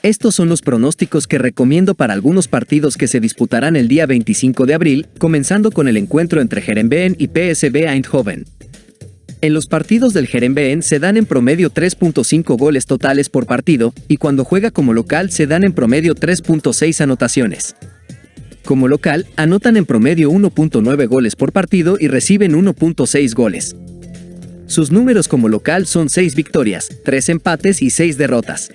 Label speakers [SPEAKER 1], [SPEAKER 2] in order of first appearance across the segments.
[SPEAKER 1] Estos son los pronósticos que recomiendo para algunos partidos que se disputarán el día 25 de abril, comenzando con el encuentro entre Heerenveen y PSV Eindhoven. En los partidos del Heerenveen se dan en promedio 3.5 goles totales por partido, y cuando juega como local se dan en promedio 3.6 anotaciones. Como local, anotan en promedio 1.9 goles por partido y reciben 1.6 goles. Sus números como local son 6 victorias, 3 empates y 6 derrotas.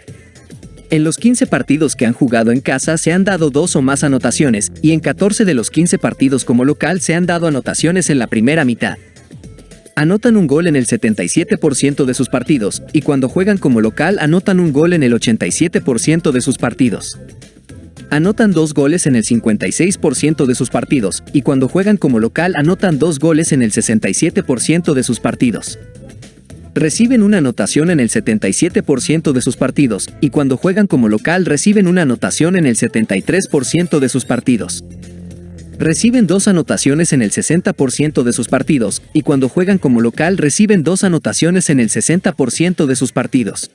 [SPEAKER 1] En los 15 partidos que han jugado en casa se han dado 2 o más anotaciones, y en 14 de los 15 partidos como local se han dado anotaciones en la primera mitad. Anotan un gol en el 77% de sus partidos, y cuando juegan como local anotan un gol en el 87% de sus partidos. Anotan 2 goles en el 56% de sus partidos, y cuando juegan como local anotan 2 goles en el 67% de sus partidos. Reciben una anotación en el 77% de sus partidos, y cuando juegan como local reciben una anotación en el 73% de sus partidos. Reciben 2 anotaciones en el 60% de sus partidos, y cuando juegan como local reciben 2 anotaciones en el 60% de sus partidos.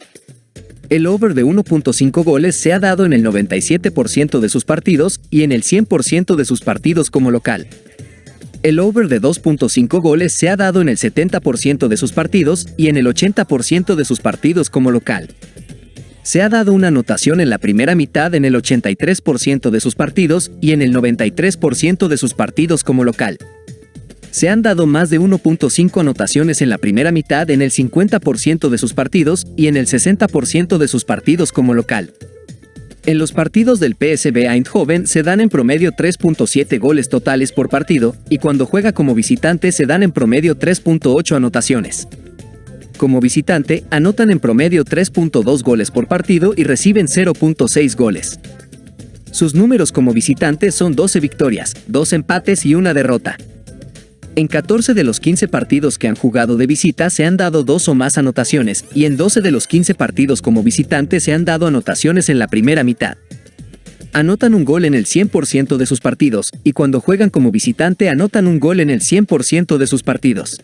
[SPEAKER 1] El over de 1.5 goles se ha dado en el 97% de sus partidos, y en el 100% de sus partidos como local. El over de 2.5 goles se ha dado en el 70% de sus partidos, y en el 80% de sus partidos como local. Se ha dado una anotación en la primera mitad en el 83% de sus partidos, y en el 93% de sus partidos como local. Se han dado más de 1.5 anotaciones en la primera mitad en el 50% de sus partidos, y en el 60% de sus partidos como local. En los partidos del PSV Eindhoven se dan en promedio 3.7 goles totales por partido, y cuando juega como visitante se dan en promedio 3.8 anotaciones. Como visitante, anotan en promedio 3.2 goles por partido y reciben 0.6 goles. Sus números como visitante son 12 victorias, 2 empates y 1 derrota. En 14 de los 15 partidos que han jugado de visita se han dado 2 o más anotaciones, y en 12 de los 15 partidos como visitante se han dado anotaciones en la primera mitad. Anotan un gol en el 100% de sus partidos, y cuando juegan como visitante anotan un gol en el 100% de sus partidos.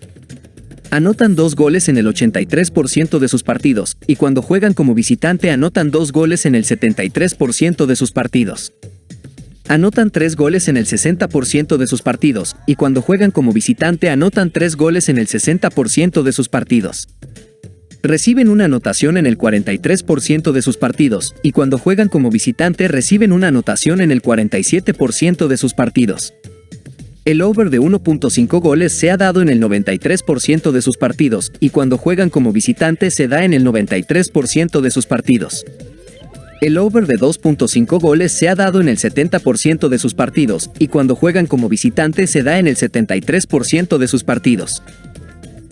[SPEAKER 1] Anotan 2 goles en el 83% de sus partidos, y cuando juegan como visitante anotan 2 goles en el 73% de sus partidos. Anotan 3 goles en el 60% de sus partidos, y cuando juegan como visitante anotan 3 goles en el 60% de sus partidos. Reciben una anotación en el 43% de sus partidos, y cuando juegan como visitante reciben una anotación en el 47% de sus partidos. El over de 1.5 goles se ha dado en el 93% de sus partidos, y cuando juegan como visitante se da en el 93% de sus partidos. El over de 2.5 goles se ha dado en el 70% de sus partidos, y cuando juegan como visitante se da en el 73% de sus partidos.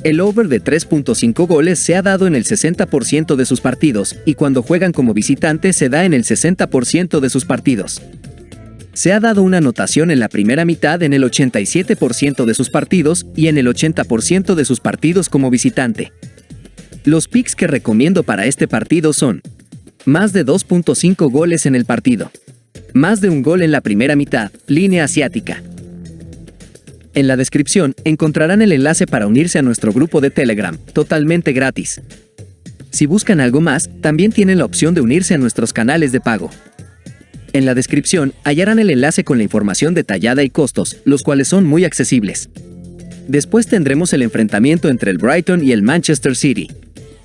[SPEAKER 1] El over de 3.5 goles se ha dado en el 60% de sus partidos, y cuando juegan como visitante se da en el 60% de sus partidos. Se ha dado una anotación en la primera mitad en el 87% de sus partidos, y en el 80% de sus partidos como visitante. Los picks que recomiendo para este partido son: más de 2.5 goles en el partido, más de un gol en la primera mitad, línea asiática. En la descripción encontrarán el enlace para unirse a nuestro grupo de Telegram, totalmente gratis. Si buscan algo más, también tienen la opción de unirse a nuestros canales de pago. En la descripción hallarán el enlace con la información detallada y costos, los cuales son muy accesibles. Después tendremos el enfrentamiento entre el Brighton y el Manchester City.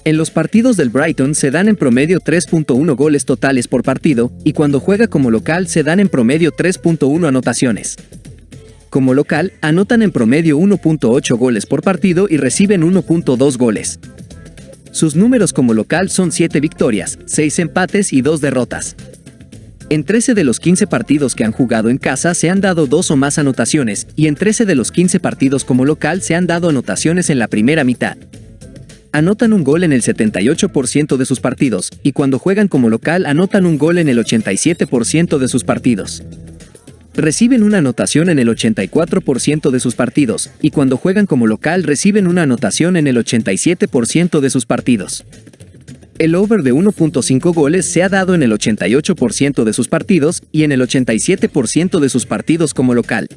[SPEAKER 1] En los partidos del Brighton se dan en promedio 3.1 goles totales por partido, y cuando juega como local se dan en promedio 3.1 anotaciones. Como local, anotan en promedio 1.8 goles por partido y reciben 1.2 goles. Sus números como local son 7 victorias, 6 empates y 2 derrotas. En 13 de los 15 partidos que han jugado en casa se han dado 2 o más anotaciones, y en 13 de los 15 partidos como local se han dado anotaciones en la primera mitad. Anotan un gol en el 78% de sus partidos, y cuando juegan como local anotan un gol en el 87% de sus partidos. Reciben una anotación en el 84% de sus partidos, y cuando juegan como local reciben una anotación en el 87% de sus partidos. El over de 1.5 goles se ha dado en el 88% de sus partidos, y en el 87% de sus partidos como local.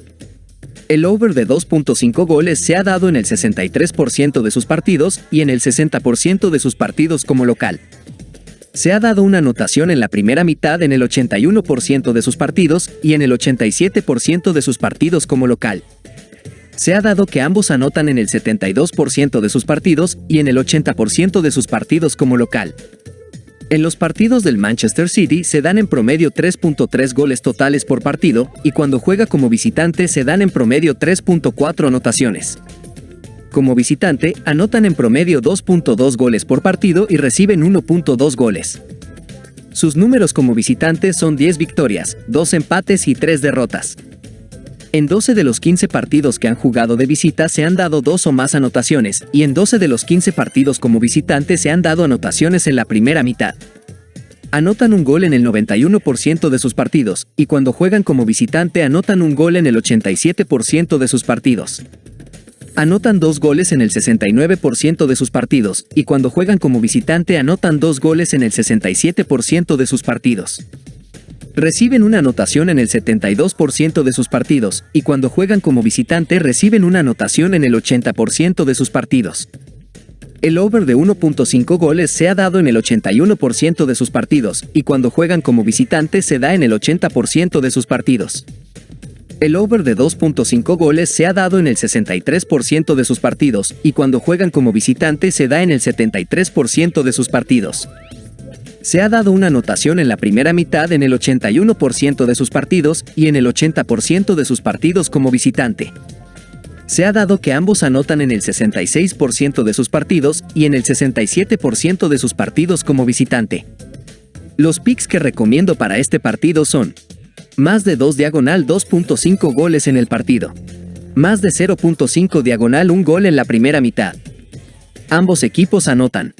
[SPEAKER 1] El over de 2.5 goles se ha dado en el 63% de sus partidos, y en el 60% de sus partidos como local. Se ha dado una anotación en la primera mitad en el 81% de sus partidos y en el 87% de sus partidos como local. Se ha dado que ambos anotan en el 72% de sus partidos y en el 80% de sus partidos como local. En los partidos del Manchester City se dan en promedio 3.3 goles totales por partido y cuando juega como visitante se dan en promedio 3.4 anotaciones. Como visitante, anotan en promedio 2.2 goles por partido y reciben 1.2 goles. Sus números como visitantes son 10 victorias, 2 empates y 3 derrotas. En 12 de los 15 partidos que han jugado de visita se han dado 2 o más anotaciones, y en 12 de los 15 partidos como visitante se han dado anotaciones en la primera mitad. Anotan un gol en el 91% de sus partidos, y cuando juegan como visitante anotan un gol en el 87% de sus partidos. Anotan 2 goles en el 69% de sus partidos, y cuando juegan como visitante anotan 2 goles en el 67% de sus partidos. Reciben una anotación en el 72% de sus partidos, y cuando juegan como visitante reciben una anotación en el 80% de sus partidos. El over de 1.5 goles se ha dado en el 81% de sus partidos, y cuando juegan como visitante se da en el 80% de sus partidos. El over de 2.5 goles se ha dado en el 63% de sus partidos, y cuando juegan como visitante se da en el 73% de sus partidos. Se ha dado una anotación en la primera mitad en el 81% de sus partidos y en el 80% de sus partidos como visitante. Se ha dado que ambos anotan en el 66% de sus partidos y en el 67% de sus partidos como visitante. Los picks que recomiendo para este partido son: más de 2/2.5 goles en el partido. Más de 0.5 1 gol en la primera mitad. Ambos equipos anotan.